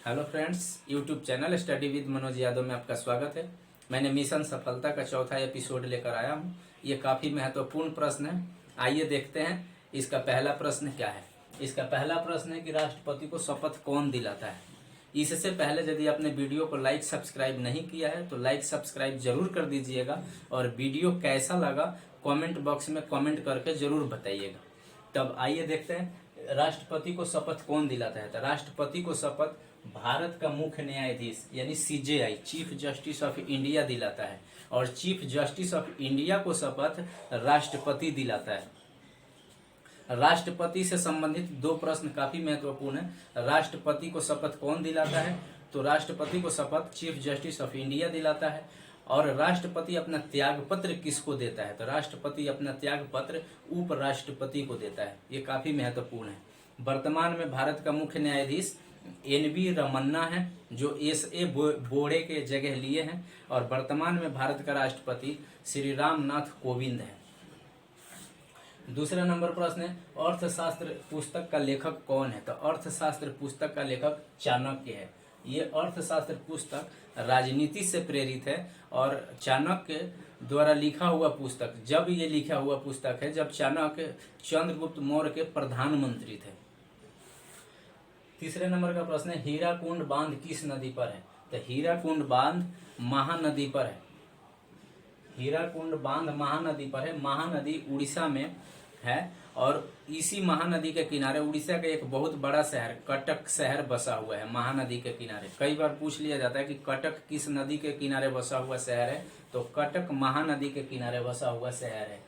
Hello friends, YouTube channel study with Manoj Yadav में आपका स्वागत है। मैंने मिशन सफलता का चौथा एपिसोड लेकर आया हूँ। ये काफ़ी महत्वपूर्ण प्रश्न है। आइए देखते हैं इसका पहला प्रश्न क्या है। इसका पहला प्रश्न है कि राष्ट्रपति को शपथ कौन दिलाता है। इससे पहले यदि आपने वीडियो को लाइक सब्सक्राइब नहीं किया है तो लाइक सब्सक्राइब जरूर कर दीजिएगा और वीडियो कैसा लगा कमेंट बॉक्स में कमेंट करके जरूर बताइएगा। तब आइए देखते हैं राष्ट्रपति को शपथ कौन दिलाता है। तो राष्ट्रपति को शपथ भारत का मुख्य न्यायाधीश यानी CJI chief justice of India दिलाता है और चीफ जस्टिस ऑफ इंडिया को शपथ राष्ट्रपति दिलाता है। राष्ट्रपति से संबंधित दो प्रश्न काफी महत्वपूर्ण है। राष्ट्रपति को शपथ कौन दिलाता है? तो राष्ट्रपति को शपथ चीफ जस्टिस ऑफ इंडिया दिलाता है। और राष्ट्रपति अपना त्याग पत्र किसको देता है? तो राष्ट्रपति अपना त्याग पत्र उपराष्ट्रपति को देता है। ये काफी महत्वपूर्ण है। वर्तमान में भारत का मुख्य न्यायाधीश एन.वी. रमन्ना है जो एस.ए. बोबड़े के जगह लिए हैं और वर्तमान में भारत का राष्ट्रपति श्री रामनाथ कोविंद है। दूसरा नंबर प्रश्न है अर्थशास्त्र पुस्तक का लेखक कौन है? तो अर्थशास्त्र पुस्तक का लेखक चाणक्य है। ये अर्थशास्त्र पुस्तक राजनीति से प्रेरित है और चाणक्य द्वारा लिखा हुआ पुस्तक जब ये लिखा हुआ पुस्तक है जब चाणक्य चंद्रगुप्त मौर्य के प्रधानमंत्री थे। तीसरे नंबर का प्रश्न है हीराकुंड बांध किस नदी पर है? तो हीराकुंड बांध महानदी पर है। हीराकुंड बांध महानदी पर है। महानदी उड़ीसा में है और इसी महानदी के किनारे उड़ीसा का एक बहुत बड़ा शहर कटक शहर बसा हुआ है। महानदी के किनारे कई बार पूछ लिया जाता है कि कटक किस नदी के किनारे बसा हुआ शहर है, तो कटक महानदी के किनारे बसा हुआ शहर है।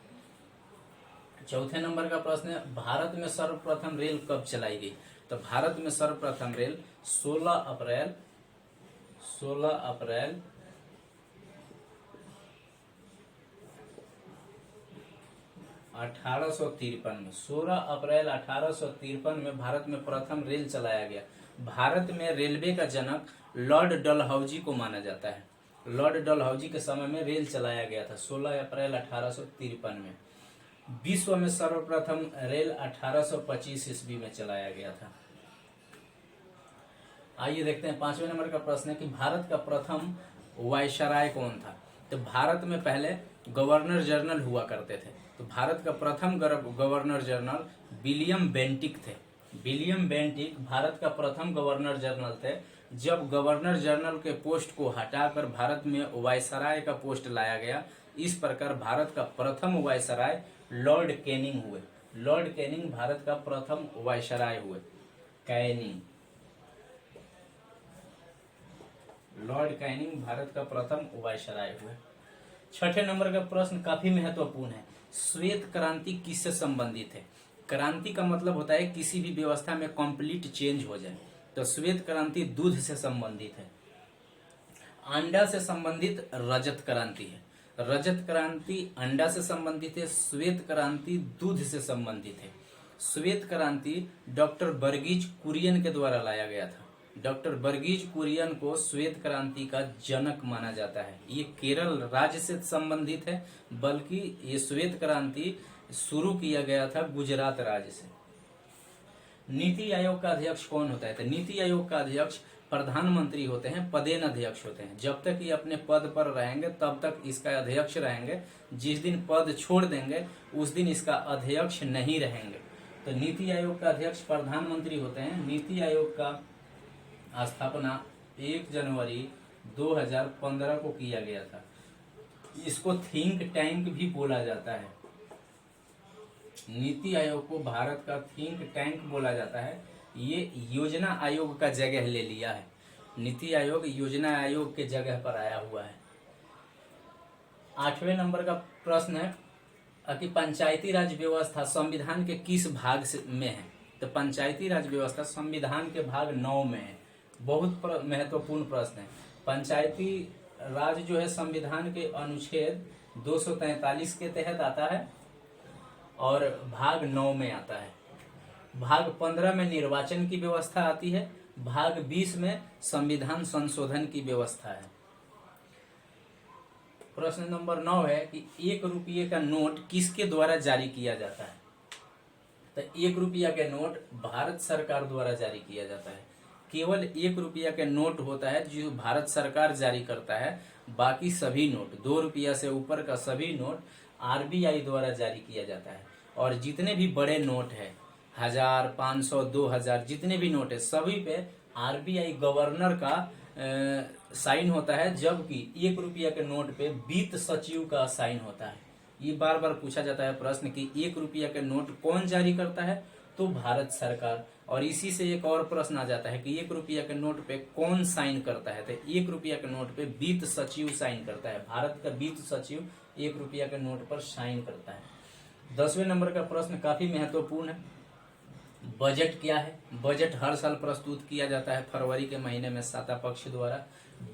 चौथे नंबर का प्रश्न है भारत में सर्वप्रथम रेल कब चलाई गई? तो भारत में सर्वप्रथम रेल 16 अप्रैल 1853 में 16 अप्रैल 1853 में भारत में प्रथम रेल चलाया गया। भारत में रेलवे का जनक लॉर्ड डलहौजी को माना जाता है। लॉर्ड डलहौजी के समय में रेल चलाया गया था 16 अप्रैल 1853 में। विश्व में सर्वप्रथम रेल 1825 ईस्वी में चलाया गया था। आइए देखते हैं पांचवें नंबर का प्रश्न है कि भारत का प्रथम वायसराय कौन था? तो भारत में पहले गवर्नर जनरल हुआ करते थे। तो भारत का प्रथम गवर्नर जनरल विलियम बेंटिक थे। विलियम बेंटिक भारत का प्रथम गवर्नर जनरल थे। जब गवर्नर जनरल के पोस्ट को हटाकर भारत में वायसराय का पोस्ट लाया गया, इस प्रकार भारत का प्रथम वायसराय लॉर्ड कैनिंग हुए। लॉर्ड कैनिंग भारत का प्रथम वायसराय हुए। कैनिंग लॉर्ड कैनिंग भारत का प्रथम वायसराय हुए। छठे नंबर का प्रश्न काफी महत्वपूर्ण है। श्वेत क्रांति किससे संबंधित है? क्रांति का मतलब होता है किसी भी व्यवस्था में कंप्लीट चेंज हो जाए। तो श्वेत क्रांति दूध से संबंधित है। अंडा से संबंधित रजत क्रांति है। रजत क्रांति अंडा से संबंधित है। श्वेत क्रांति दूध से संबंधित है। श्वेत क्रांति डॉक्टर वर्गीज कुरियन के द्वारा लाया गया था। डॉक्टर वर्गीज कुरियन को श्वेत क्रांति का जनक माना जाता है। ये केरल राज्य से संबंधित है, बल्कि ये श्वेत क्रांति शुरू किया गया था गुजरात राज्य से। नीति आयोग का अध्यक्ष कौन होता है? तो नीति आयोग का अध्यक्ष प्रधानमंत्री होते हैं, पदेन अध्यक्ष होते हैं। जब तक ये अपने पद पर रहेंगे तब तक इसका अध्यक्ष रहेंगे। जिस दिन पद छोड़ देंगे उस दिन इसका अध्यक्ष नहीं रहेंगे। तो नीति आयोग का अध्यक्ष प्रधानमंत्री होते हैं। नीति आयोग का स्थापना 1 जनवरी 2015 को किया गया था। इसको थिंक टैंक भी बोला जाता है। नीति आयोग को भारत का थिंक टैंक बोला जाता है। ये योजना आयोग का जगह ले लिया है। नीति आयोग योजना आयोग के जगह पर आया हुआ है। 8वें नंबर का प्रश्न है कि पंचायती राज व्यवस्था संविधान के किस भाग में है? तो पंचायती राज व्यवस्था संविधान के भाग 9 में है। बहुत महत्वपूर्ण प्रश्न है। पंचायती राज जो है संविधान के अनुच्छेद 243 के तहत आता है और भाग 9 में आता है। भाग 15 में निर्वाचन की व्यवस्था आती है। भाग 20 में संविधान संशोधन की व्यवस्था है। प्रश्न नंबर 9 है कि 1 रुपये का नोट किसके द्वारा जारी किया जाता है? तो 1 रुपया के नोट भारत सरकार द्वारा जारी किया जाता है। केवल 1 रुपया के नोट होता है जो भारत सरकार जारी करता है। बाकी सभी नोट 2 रुपया से ऊपर का सभी नोट आरबीआई द्वारा जारी किया जाता है। और जितने भी बड़े नोट है 1000, 500, 2000 जितने भी नोट है सभी पे आरबीआई गवर्नर का साइन होता है, जबकि 1 रुपया के नोट पे वित्त सचिव का साइन होता है। ये बार बार पूछा जाता है प्रश्न कि 1 रुपया के नोट कौन जारी करता है, तो भारत सरकार। और इसी से एक और प्रश्न आ जाता है कि 1 रुपया के नोट पे कौन साइन करता है, तो 1 रुपया के नोट पे वित्त सचिव साइन करता है। भारत का वित्त सचिव 1 रुपया के नोट पर साइन करता है। 10वें नंबर का प्रश्न काफी महत्वपूर्ण है। बजट क्या है? बजट हर साल प्रस्तुत किया जाता है फरवरी के महीने में सत्ता पक्ष द्वारा।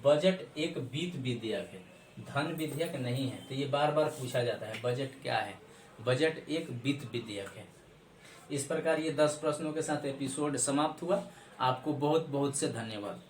बजट एक वित्त विधेयक है, धन विधेयक नहीं है, तो ये बार बार पूछा जाता है बजट क्या है। बजट एक वित्त विधेयक है। इस प्रकार ये 10 प्रश्नों के साथ एपिसोड समाप्त हुआ। आपको बहुत बहुत से धन्यवाद।